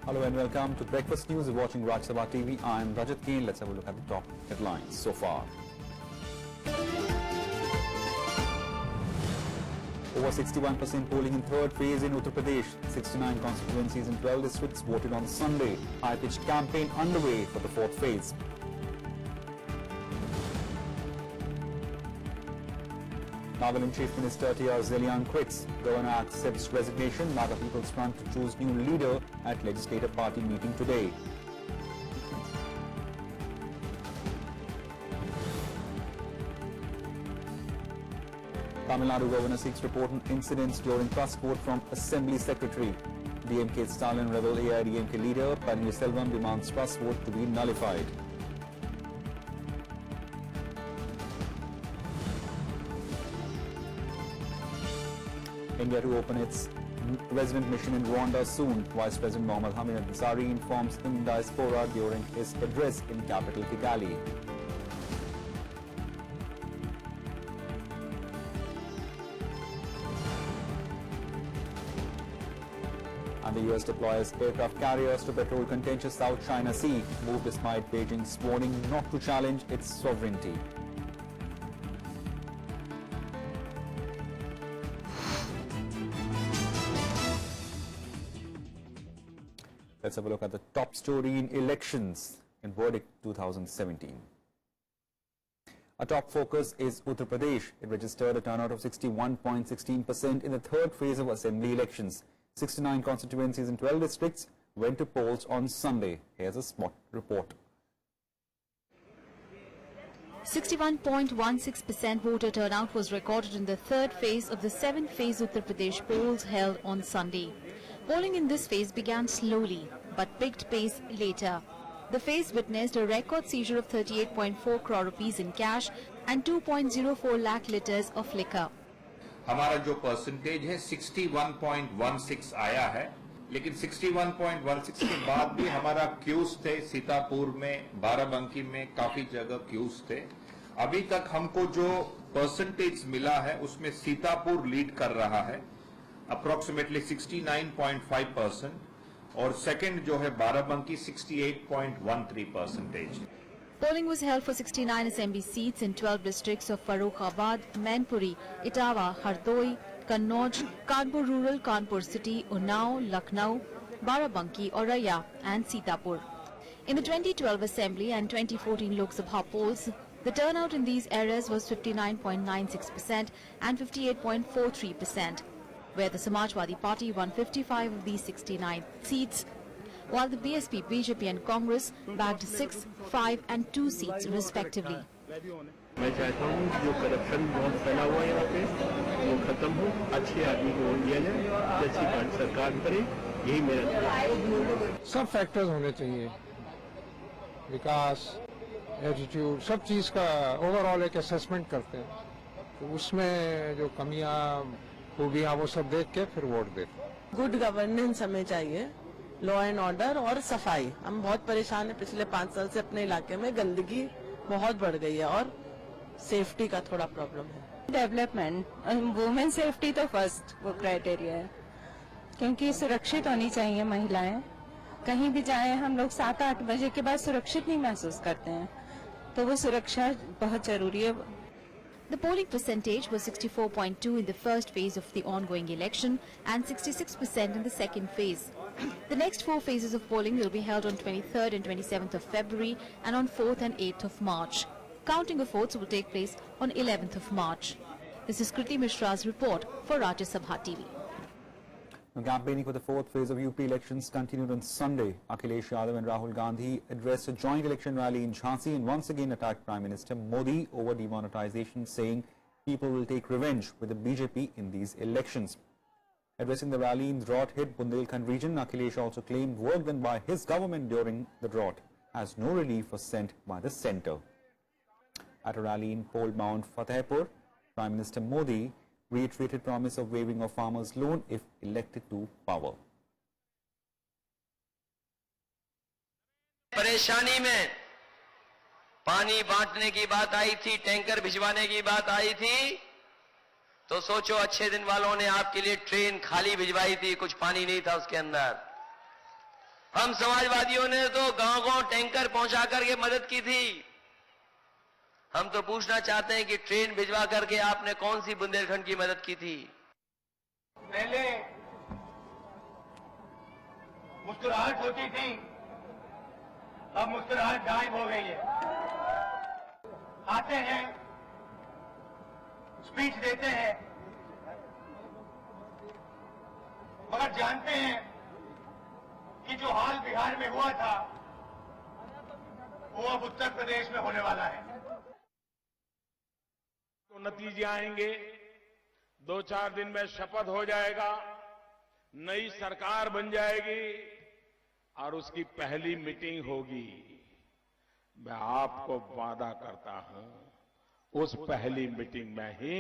Hello and welcome to Breakfast News. You're watching Raj Sabha TV. I'm Rajat Kane. Let's have a look at the top headlines so far. Over 61% polling in third phase in Uttar Pradesh. 69 constituencies in 12 districts voted on Sunday. High-pitched campaign underway for the fourth phase. Nagaland Chief Minister Zeliang quits. Governor accepts resignation. Naga People's Front to choose new leader at Legislature Party meeting today. Tamil Nadu Governor seeks report on incidents during trust vote from Assembly Secretary. DMK Stalin rebel AIADMK leader Panneerselvam demands trust vote to be nullified. India to open its resident mission in Rwanda soon. Vice President Mohammad Hamid Ansari informs in diaspora during his address in capital Kigali. And the US deploys aircraft carriers to patrol contentious South China Sea, move despite Beijing's warning not to challenge its sovereignty. Let's have a look at the top story in elections in Verdict 2017. Our top focus is Uttar Pradesh. It registered a turnout of 61.16% in the third phase of assembly elections. 69 constituencies in 12 districts went to polls on Sunday. Here's a spot report. 61.16% voter turnout was recorded in the third phase of the seventh phase Uttar Pradesh polls held on Sunday. Polling in this phase began slowly, but picked pace later. The phase witnessed a record seizure of 38.4 crore rupees in cash and 2.04 lakh liters of liquor. हमारा जो percentage है 61.16 आया है, लेकिन 61.16 के बाद भी हमारा क्यूज थे सीतापुर में, बाराबंकी में काफी जगह क्यूज थे. अभी तक हमको जो परसेंटेज मिला है उसमें सीतापुर लीड कर रहा है अप्रोक्सीमेटली 69.5% और सेकंड जो है Barabanki 68.13%. Polling was held for 69 assembly seats in 12 districts of Farrukhabad, Mainpuri, Etawah, Hardoi, Kannauj, Kanpur Rural, Kanpur City, Unnao, Lucknow, Barabanki, Auraiya and Sitapur. In the 2012 assembly and 2014 Lok Sabha polls, the turnout in these areas was 59.96% and 58.43%, where the Samajwadi Party won 55 of these 69 seats, while the BSP, BJP and Congress bagged 6, 5 and 2 seats respectively. मैं चाहता हूँ जो corruption बहुत फैला हुआ है यहाँ पे वो खत्म हो, अच्छे आदमी को वोट दिया जाए, अच्छी पार्टी सरकार करे, यही मेरा. सब फैक्टर्स होने चाहिए, विकास, एटीट्यूड, सब चीज का ओवरऑल एक असेसमेंट करते हैं, तो उसमें जो कमियां खूबियां वो सब देख के फिर वोट देते. गुड गवर्नेंस हमें चाहिए, लॉ एंड ऑर्डर और सफाई. हम बहुत परेशान हैं पिछले 5 साल से, अपने इलाके में गंदगी बहुत बढ़ गई है और सेफ्टी का थोड़ा प्रॉब्लम है. डेवलपमेंट, वुमेन सेफ्टी तो फर्स्ट वो क्राइटेरिया है, क्योंकि सुरक्षित होनी चाहिए महिलाएं. कहीं भी जाएं हम लोग 7-8 बजे के बाद सुरक्षित नहीं महसूस करते हैं, तो वो सुरक्षा बहुत जरूरी है. The polling percentage was 64.2 in the first phase of the ongoing election and 66% in the second phase. The next 4 phases of polling will be held on 23rd and 27th of February and on 4th and 8th of March. Counting of votes will take place on 11th of March. This is Kriti Mishra's report for Rajya Sabha TV. The campaigning for the fourth phase of UP elections continued on Sunday. Akhilesh Yadav and Rahul Gandhi addressed a joint election rally in Jhansi and once again attacked Prime Minister Modi over demonetization, saying people will take revenge with the BJP in these elections. Addressing the rally in drought-hit Bundelkhand region, Akhilesh also claimed work done by his government during the drought as no relief was sent by the centre. At a rally in Pole Mount Fatehpur, Prime Minister Modi reiterated promise of waiving of farmers' loan if elected to power. परेशानी में पानी बांटने की बात आई थी, tanker भिजवाने की बात आई थी, तो सोचो अच्छे दिन वालों ने आपके लिए ट्रेन खाली भिजवाई थी, कुछ पानी नहीं था उसके अंदर. हम समाजवादियों ने तो गांव-गांव टैंकर पहुंचा करके मदद की थी। हम तो पूछना चाहते हैं कि ट्रेन भिजवा करके आपने कौन सी बुंदेलखंड की मदद की थी? पहले मुस्कुराहट होती थी, अब मुस्कुराहट गायब हो गई है। आते हैं, स्पीच देते हैं, मगर जानते हैं कि जो हाल बिहार में हुआ था वो अब उत्तर प्रदेश में होने वाला है। तो नतीजे आएंगे, 2-4 दिन में शपथ हो जाएगा, नई सरकार बन जाएगी और उसकी पहली मीटिंग होगी। मैं आपको वादा करता हूं, उस पहली मीटिंग में ही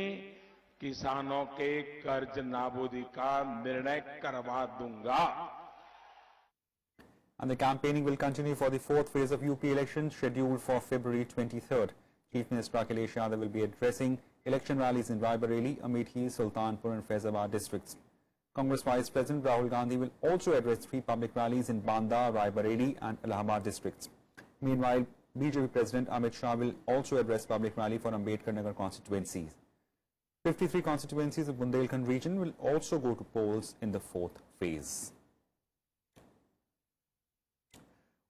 किसानों के कर्ज नाबूदी का निर्णय करवा दूंगा। And the campaigning will continue for the fourth phase of UP elections scheduled for February 23rd. Chief Minister Akhilesh Yadav will be addressing election rallies in Raebareli, Amethi, Sultanpur and Faizabad districts. Congress Vice President Rahul Gandhi will also address 3 public rallies in Banda, Raebareli and Allahabad districts. Meanwhile, BJP President Amit Shah will also address public rally for Ambedkar Nagar constituencies. 53 constituencies of Bundelkhand region will also go to polls in the fourth phase.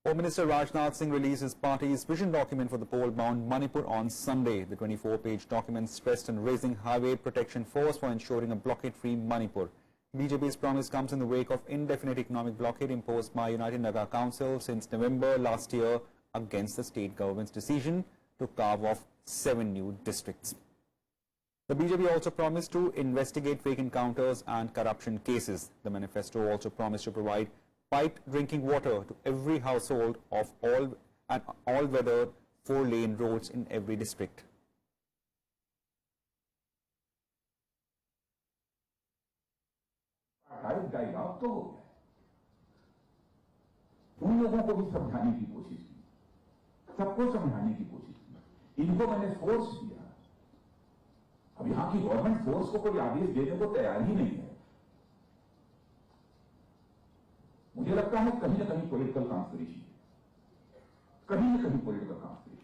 Home Minister Rajnath Singh released his party's vision document for the poll-bound Manipur on Sunday. The 24-page document stressed on raising highway protection force for ensuring a blockade-free Manipur. BJP's promise comes in the wake of indefinite economic blockade imposed by United Naga Council since November last year against the state government's decision to carve off 7 new districts. The BJP also promised to investigate fake encounters and corruption cases. The manifesto also promised to provide piped drinking water to every household of all-weather 4-lane roads in every district. Dialogue तो हो गया, उन लोगों को भी समझाने की कोशिश की, सबको समझाने की कोशिश की। इनको मैंने फोर्स दिया। अब यहां की गवर्नमेंट फोर्स को कोई आदेश देने को तैयार ही नहीं है। मुझे लगता है कहीं ना कहीं पॉलिटिकल कॉन्स्पिरेसी है, कहीं ना कहीं political conspiracy.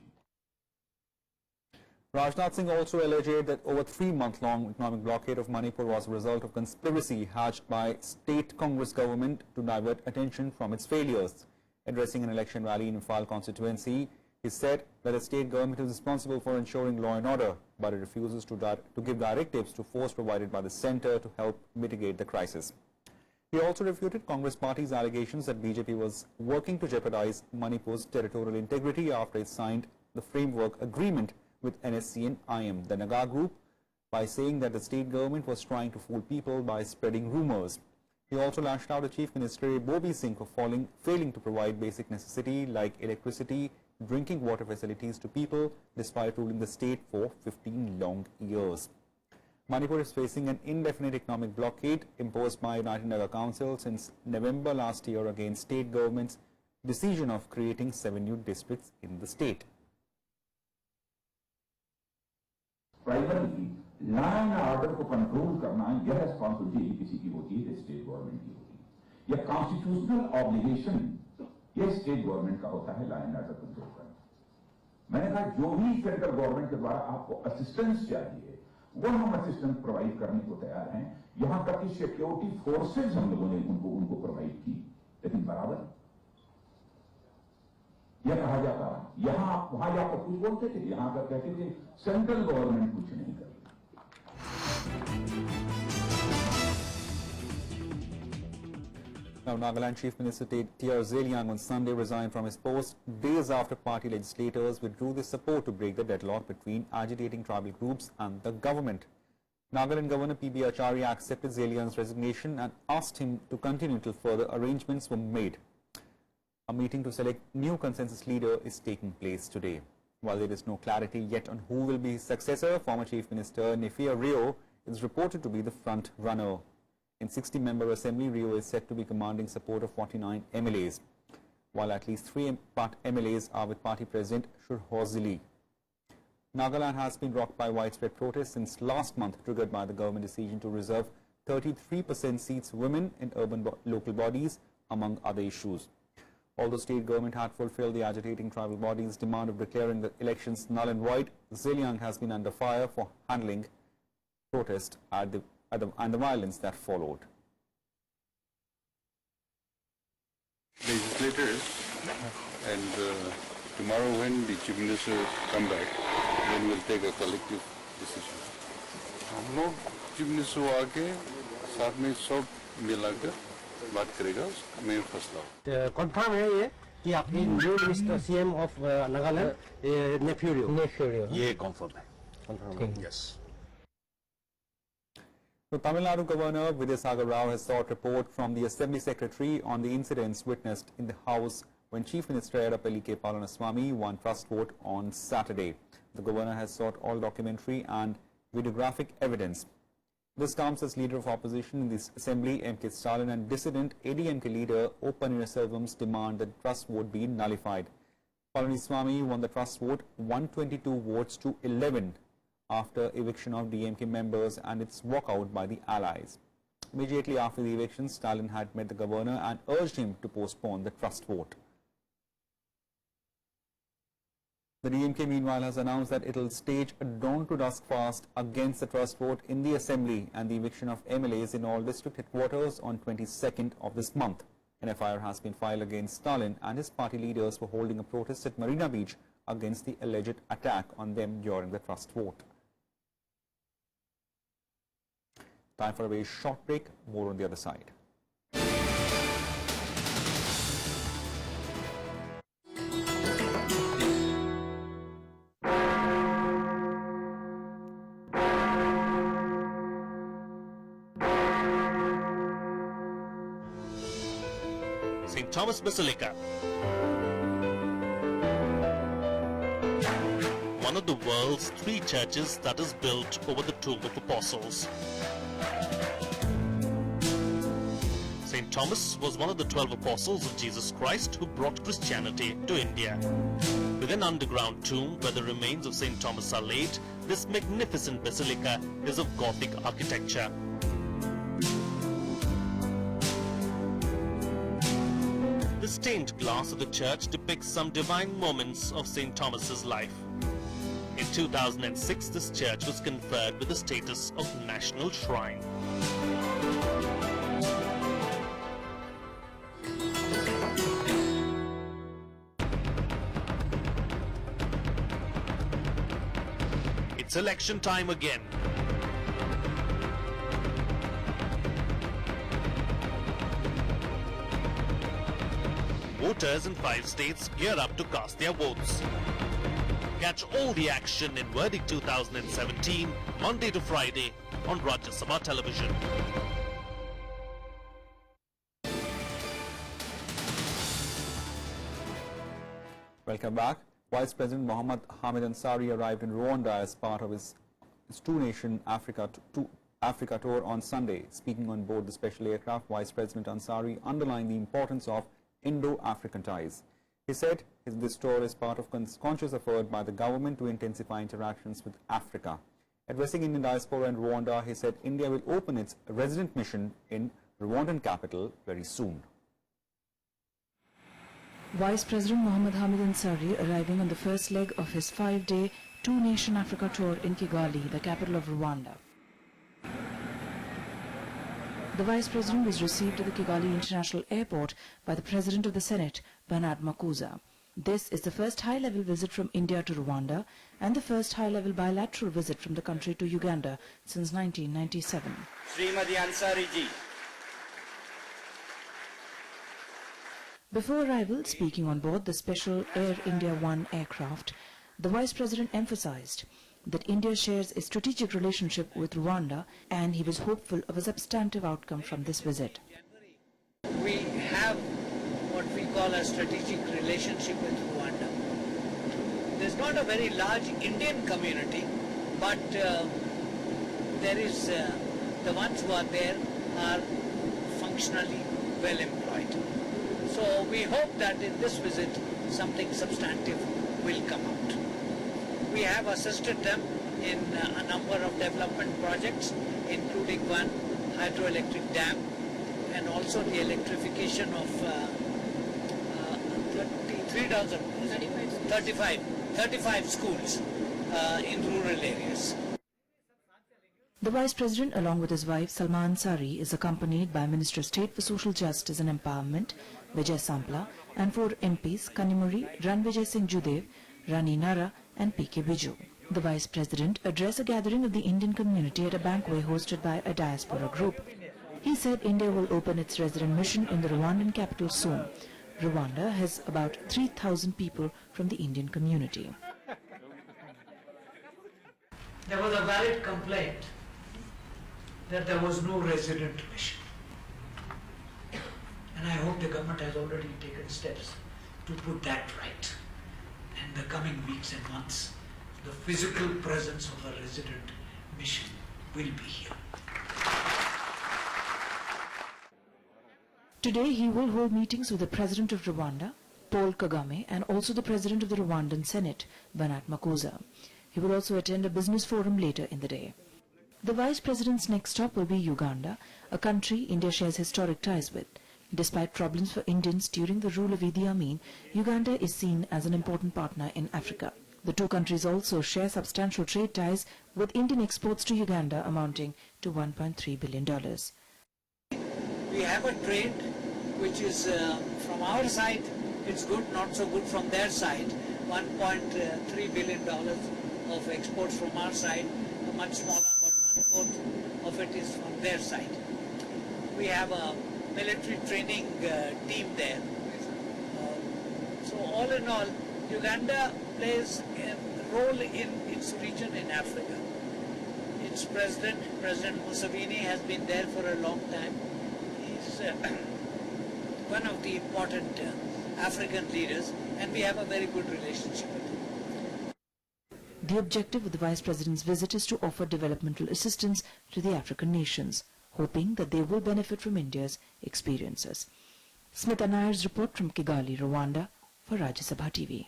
Rajnath Singh also alleged that over 3-month-long economic blockade of Manipur was a result of conspiracy hatched by state Congress government to divert attention from its failures. Addressing an election rally in Imphal constituency, he said that the state government is responsible for ensuring law and order, but it refuses to give directives to force provided by the centre to help mitigate the crisis. He also refuted Congress party's allegations that BJP was working to jeopardize Manipur's territorial integrity after it signed the framework agreement with NSC and IM, the Naga group, by saying that the state government was trying to fool people by spreading rumours. He also lashed out at Chief Minister Bobby Singh for failing to provide basic necessity like electricity, drinking water facilities to people despite ruling the state for 15 long years. Manipur is facing an indefinite economic blockade imposed by United Naga Council since November last year against state government's decision of creating 7 new districts in the state. Primary law and order को control करना यह responsibility किसी की होती है, state government की होती है। यह कॉन्स्टिट्यूशनल ऑब्लिगेशन यह स्टेट गवर्नमेंट का होता है लॉ एंड ऑर्डर कंट्रोल करना। मैंने कहा जो भी सेंट्रल गवर्नमेंट के द्वारा आपको असिस्टेंस चाहिए वो हम असिस्टेंस प्रोवाइड करने को तैयार हैं। यहां तक कि सिक्योरिटी फोर्सेज हम लोगों ने उनको प्रोवाइड की, लेकिन बराबर यह कहा जाता यहां आप वहां जाकर कुछ बोलते थे, यहां आकर कहते थे सेंट्रल गवर्नमेंट कुछ नहीं कर रही। Now, Nagaland Chief Minister Zeliang on Sunday resigned from his post days after party legislators withdrew their support to break the deadlock between agitating tribal groups and the government. Nagaland Governor P.B. Acharya accepted Zeliang's resignation and asked him to continue until further arrangements were made. A meeting to select new consensus leader is taking place today. While there is no clarity yet on who will be his successor, former Chief Minister Nefia Rio is reported to be the front runner. In 60-member assembly, Rio is said to be commanding support of 49 MLAs, while at least 3 MLAs are with party president Shurhozili. Nagaland has been rocked by widespread protests since last month, triggered by the government decision to reserve 33% seats women in urban local bodies, among other issues. Although state government had fulfilled the agitating tribal body's demand of declaring the elections null and void, Zeliang has been under fire for handling protest and the violence that followed. Legislators, and tomorrow when the Chief Minister come back, then we'll take a collective decision. हम लोग Chief Minister को आके साथ में सब मिलाकर बात करेगा, मैं फैसला कंफर्म है ये कि आपकी new minister CM of Nagaland Neiphiu Rio ये कंफर्म है yes The Tamil Nadu Governor Vidyasagar Rao has sought report from the Assembly Secretary on the incidents witnessed in the House when Chief Minister Edappalli K. Palaniswamy won trust vote on Saturday. The Governor has sought all documentary and videographic evidence. This comes as leader of opposition in this Assembly, M.K. Stalin, and dissident AIADMK leader O. Panneerselvam's demand that the trust vote be nullified. Palaniswamy won the trust vote 122 votes to 11 after eviction of DMK members and its walkout by the allies. Immediately after the eviction, Stalin had met the governor and urged him to postpone the trust vote. The DMK meanwhile has announced that it will stage a dawn to dusk fast against the trust vote in the Assembly and the eviction of MLAs in all district headquarters on 22nd of this month. An FIR has been filed against Stalin and his party leaders for holding a protest at Marina Beach against the alleged attack on them during the trust vote. Time for a very short break, more on the other side. St. Thomas Basilica, one of the world's 3 churches that is built over the Tomb of Apostles. St. Thomas was one of the 12 apostles of Jesus Christ who brought Christianity to India. With an underground tomb where the remains of St. Thomas are laid, this magnificent basilica is of Gothic architecture. The stained glass of the church depicts some divine moments of St. Thomas's life. In 2006, this church was conferred with the status of national shrine. It's election time again. Voters in 5 states gear up to cast their votes. Catch all the action in Verdict 2017, Monday to Friday on Rajya Sabha television. Welcome back. Vice President Mohammad Hamid Ansari arrived in Rwanda as part of his two-nation Africa tour on Sunday. Speaking on board the special aircraft, Vice President Ansari underlined the importance of Indo-African ties. He said this tour is part of conscious effort by the government to intensify interactions with Africa. Addressing Indian diaspora in Rwanda, he said India will open its resident mission in Rwandan capital very soon. Vice President Mohammad Hamid Ansari arriving on the first leg of his 5-day two-nation Africa tour in Kigali, the capital of Rwanda. The Vice President was received at the Kigali International Airport by the President of the Senate, Bernard Makuza. This is the first high-level visit from India to Rwanda and the first high-level bilateral visit from the country to Uganda since 1997. Srimati Ansari ji. Before arrival, speaking on board the special Air India 1 aircraft, the Vice President emphasized that India shares a strategic relationship with Rwanda and he was hopeful of a substantive outcome from this visit. We have what we call a strategic relationship with Rwanda. There's not a very large Indian community, but there is the ones who are there are functionally well employed. So we hope that in this visit something substantive will come out. We have assisted them in a number of development projects, including one hydroelectric dam and also the electrification of 35 schools in rural areas. The Vice President, along with his wife Salma Ansari, is accompanied by Minister of State for Social Justice and Empowerment, Vijay Sampla, and 4 MPs, Kanimuri, Ranvijay Singh Judev, Rani Nara, and P.K. Biju. The Vice President addressed a gathering of the Indian community at a banquet hosted by a diaspora group. He said India will open its resident mission in the Rwandan capital soon. Rwanda has about 3,000 people from the Indian community. There was a valid complaint that there was no resident mission. And I hope the government has already taken steps to put that right. In the coming weeks and months, the physical presence of a resident mission will be here. Today he will hold meetings with the President of Rwanda, Paul Kagame, and also the President of the Rwandan Senate, Bernard Makuza. He will also attend a business forum later in the day. The Vice President's next stop will be Uganda, a country India shares historic ties with. Despite problems for Indians during the rule of Idi Amin, Uganda is seen as an important partner in Africa. The two countries also share substantial trade ties, with Indian exports to Uganda amounting to $1.3 billion. We have a trade which is from our side, it's good, not so good from their side. $1.3 billion of exports from our side, much smaller, but 1/4 of it is from their side. We have a military training team there. So all in all, Uganda plays a role in its region in Africa. Its president, President Museveni, has been there for a long time. He's one of the important African leaders, and we have a very good relationship with him. The objective of the Vice President's visit is to offer developmental assistance to the African nations, hoping that they will benefit from India's experiences. Smita Nair's report from Kigali, Rwanda, for Rajya Sabha TV.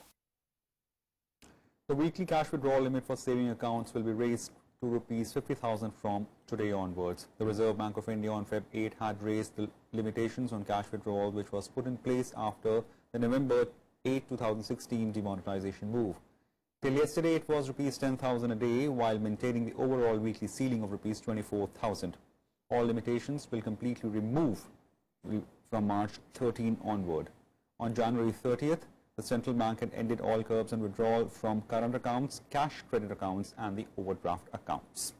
The weekly cash withdrawal limit for saving accounts will be raised to Rs 50,000 from today onwards. The Reserve Bank of India on Feb 8 had raised the limitations on cash withdrawal, which was put in place after the November 8, 2016 demonetization move. Till yesterday, it was Rs 10,000 a day, while maintaining the overall weekly ceiling of Rs 24,000. All limitations will completely remove from March 13 onward. On January 30th, the central bank had ended all curbs on withdrawal from current accounts, cash credit accounts and the overdraft accounts.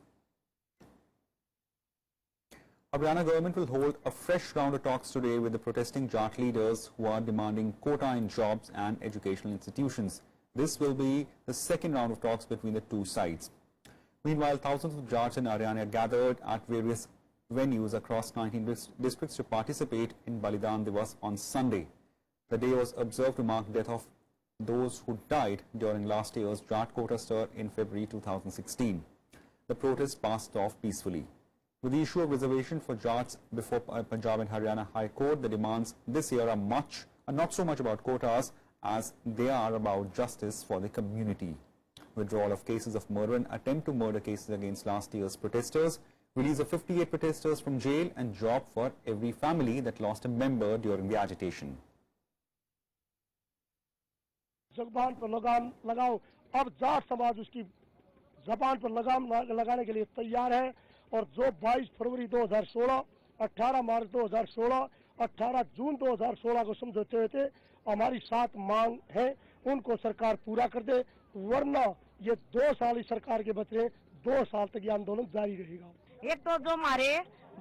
Haryana government will hold a fresh round of talks today with the protesting Jat leaders who are demanding quota in jobs and educational institutions. This will be the second round of talks between the two sides. Meanwhile, thousands of Jats in Haryana gathered at various venues across 19 districts to participate in Balidan Divas on Sunday. The day was observed to mark the death of those who died during last year's Jat quota stir in February 2016. The protest passed off peacefully. With the issue of reservation for Jats before Punjab and Haryana High Court, the demands this year are not so much about quotas as they are about justice for the community. Withdrawal of cases of murder and attempt to murder cases against last year's protesters, release of 58 protesters from jail, and job for every family that lost a member during the agitation. ज़बान पर लगाम लगाओ, अब जाट समाज उसकी ज़बान पर लगाम लगाने के लिए तैयार है और जो 22 फरवरी 2016, 18 मार्च 2016, 18 जून 2016 को समझौते हुए थे, हमारी 7 मांग है, उनको सरकार पूरा कर दे, वरना ये 2 साल ही सरकार के बच रहे, 2 साल तक ये आंदोलन जारी रहेगा। एक तो जो हमारे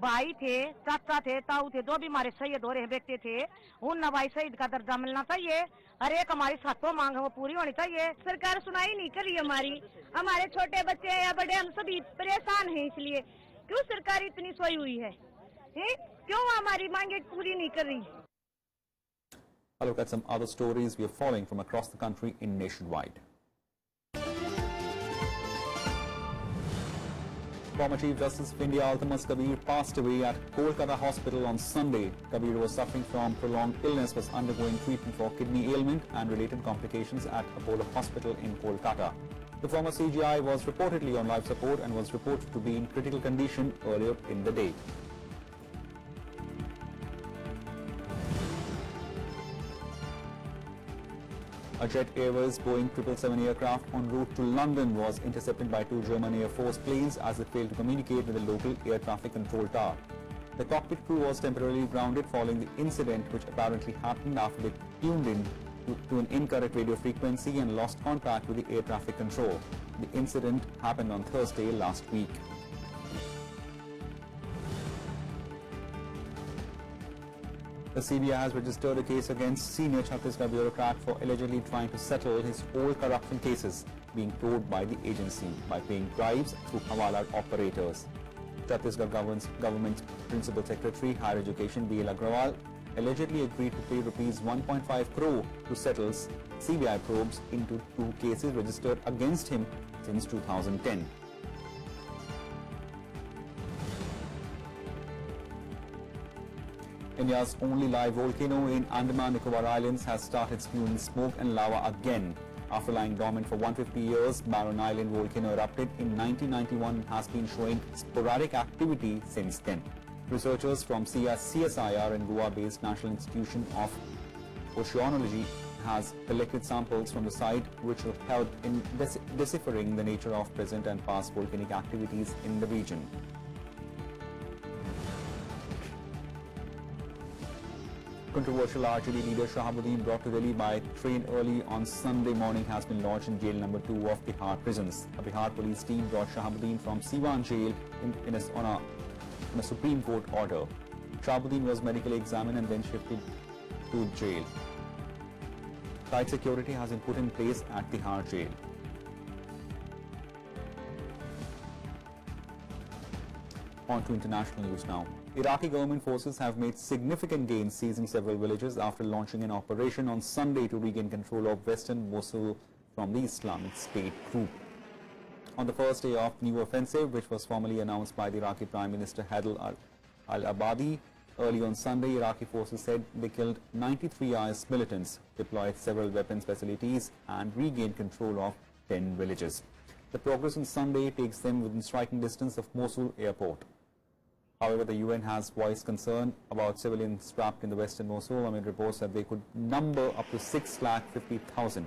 भाई थे, चाचा थे, ताऊ थे, जो भी हमारे शहीद हो रहे व्यक्ति थे, उन नवाई शहीद का दर्जा मिलना चाहिए। हर एक हमारी 7 मांग है वो पूरी होनी चाहिए। सरकार सुनाई नहीं कर रही हमारी, हमारे छोटे बच्चे या बड़े हम सभी परेशान हैं। इसलिए क्यों सरकार इतनी सोई हुई है? क्यों हमारी मांगे पूरी नहीं कर रही? A look at some other stories we are following from across the country in Nationwide. Former Chief Justice of India Altamas Kabir passed away at Kolkata Hospital on Sunday. Kabir was suffering from prolonged illness, was undergoing treatment for kidney ailment and related complications at Apollo Hospital in Kolkata. The former CGI was reportedly on life support and was reported to be in critical condition earlier in the day. A Jet Airways Boeing 777 aircraft en route to London was intercepted by two German Air Force planes as it failed to communicate with the local air traffic control tower. The cockpit crew was temporarily grounded following the incident, which apparently happened after they tuned in to an incorrect radio frequency and lost contact with the air traffic control. The incident happened on Thursday last week. The CBI has registered a case against senior Chhattisgarh bureaucrat for allegedly trying to settle his old corruption cases being told by the agency by paying bribes through Hawala operators. Chhattisgarh government Principal Secretary Higher Education B.L. Agrawal allegedly agreed to pay rupees 1.5 crore to settle CBI probes into two cases registered against him since 2010. India's only live volcano in Andaman Nicobar Islands has started spewing smoke and lava again. After lying dormant for 150 years, Barron Island volcano erupted in 1991 and has been showing sporadic activity since then. Researchers from CSIR and Goa-based National Institution of Oceanology has collected samples from the site, which will help in deciphering the nature of present and past volcanic activities in the region. Controversial RJD leader Shahabuddin, brought to Delhi by train early on Sunday morning, has been lodged in jail number 2 of Bihar prisons. A Bihar police team brought Shahabuddin from Siwan jail on a Supreme Court order. Shahabuddin was medically examined and then shifted to jail. Tight security has been put in place at Bihar jail. On to international news now. Iraqi government forces have made significant gains, seizing several villages after launching an operation on Sunday to regain control of western Mosul from the Islamic State group. On the first day of the new offensive, which was formally announced by the Iraqi Prime Minister Haidar al-Abadi, early on Sunday, Iraqi forces said they killed 93 IS militants, deployed several weapons facilities and regained control of 10 villages. The progress on Sunday takes them within striking distance of Mosul airport. However, the UN has voiced concern about civilians trapped in the western Mosul amid reports that they could number up to 650,000.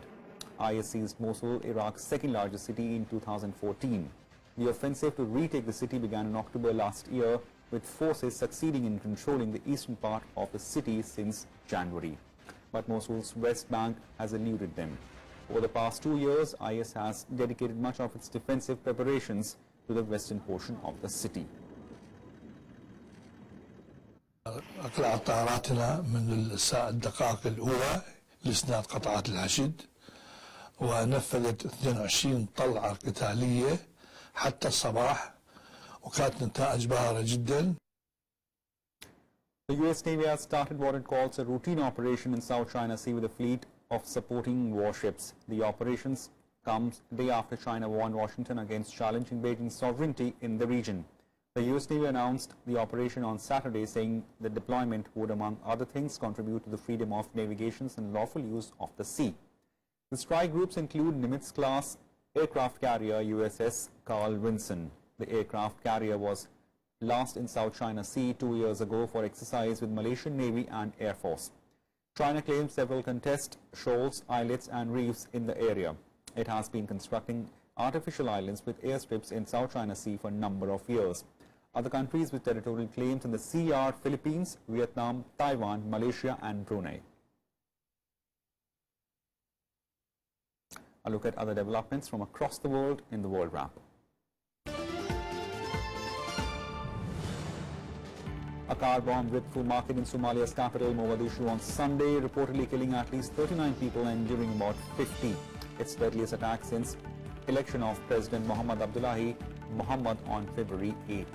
IS seized Mosul, Iraq's second largest city, in 2014. The offensive to retake the city began in October last year, with forces succeeding in controlling the eastern part of the city since January. But Mosul's west bank has eluded them. Over the past 2 years, IS has dedicated much of its defensive preparations to the western portion of the city. أقلعت طائراتنا منذ الدقائق الأولى لإسناد قطعات الحشد ونفذت 22 طلعة قتالية حتى الصباح وكانت نتائج باهرة جدا. The US Navy has started what it calls a routine operation in South China Sea with a fleet of supporting warships. The operations comes day after China warned Washington against challenging Beijing's sovereignty in the region. The US Navy announced the operation on Saturday, saying the deployment would, among other things, contribute to the freedom of navigation and lawful use of the sea. The strike groups include Nimitz-class aircraft carrier USS Carl Vinson. The aircraft carrier was last in South China Sea 2 years ago for exercise with Malaysian Navy and Air Force. China claims several contest shoals, islets and reefs in the area. It has been constructing artificial islands with airstrips in South China Sea for a number of years. Other countries with territorial claims in the sea are Philippines, Vietnam, Taiwan, Malaysia and Brunei. A look at other developments from across the world in the World Wrap. A car bomb ripped through market in Somalia's capital, Mogadishu, on Sunday, reportedly killing at least 39 people and injuring about 50. Its deadliest attack since election of President Mohammad on February 8.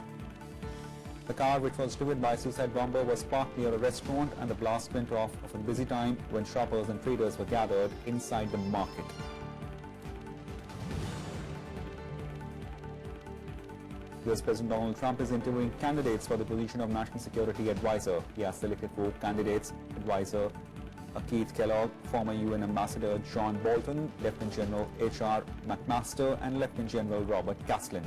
The car, which was driven by a suicide bomber, was parked near a restaurant, and the blast went off at a busy time when shoppers and traders were gathered inside the market. US President Donald Trump is interviewing candidates for the position of National Security Advisor. He has selected 4 candidates: Advisor Keith Kellogg, former UN Ambassador John Bolton, Lieutenant General H.R. McMaster, and Lieutenant General Robert Caslin.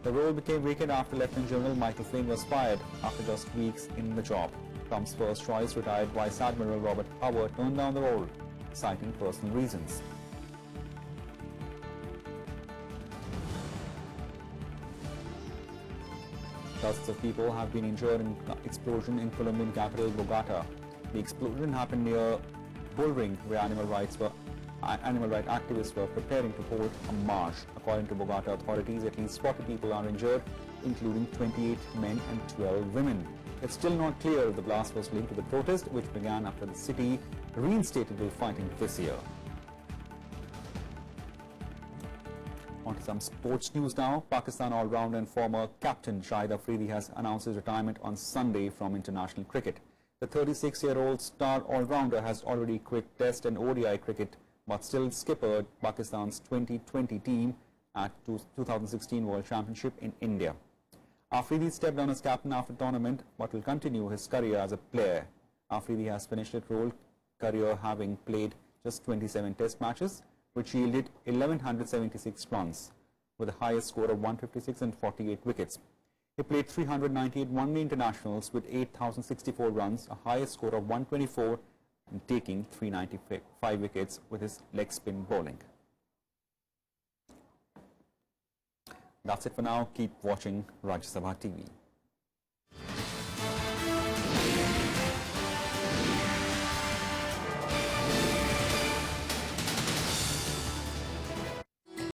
The role became vacant after Lieutenant General Michael Flynn was fired after just weeks in the job. Trump's first choice, retired Vice Admiral Robert Howard, turned down the role. citing personal reasons. Dozens of people have been injured in explosion in Colombian capital Bogota. The explosion happened near Bullring, where animal rights activists were preparing to hold a march. According to Bogota authorities, at least 40 people are injured, including 28 men and 12 women. It's still not clear if the blast was linked to the protest, which began after the city reinstated the fighting this year. On to some sports news now. Pakistan all-rounder and former captain Shahid Afridi has announced his retirement on Sunday from international cricket. The 36-year-old star all-rounder has already quit Test and ODI cricket, but still skippered Pakistan's 2020 team at 2016 World Championship in India. Afridi stepped down as captain after the tournament, but will continue his career as a player. Afridi has finished his role career having played just 27 Test matches, which yielded 1,176 runs, with the highest score of 156 and 48 wickets. He played 398 one-day internationals with 8,064 runs, a highest score of 124, and taking 395 wickets with his leg spin bowling. That's it for now. Keep watching Rajya Sabha TV.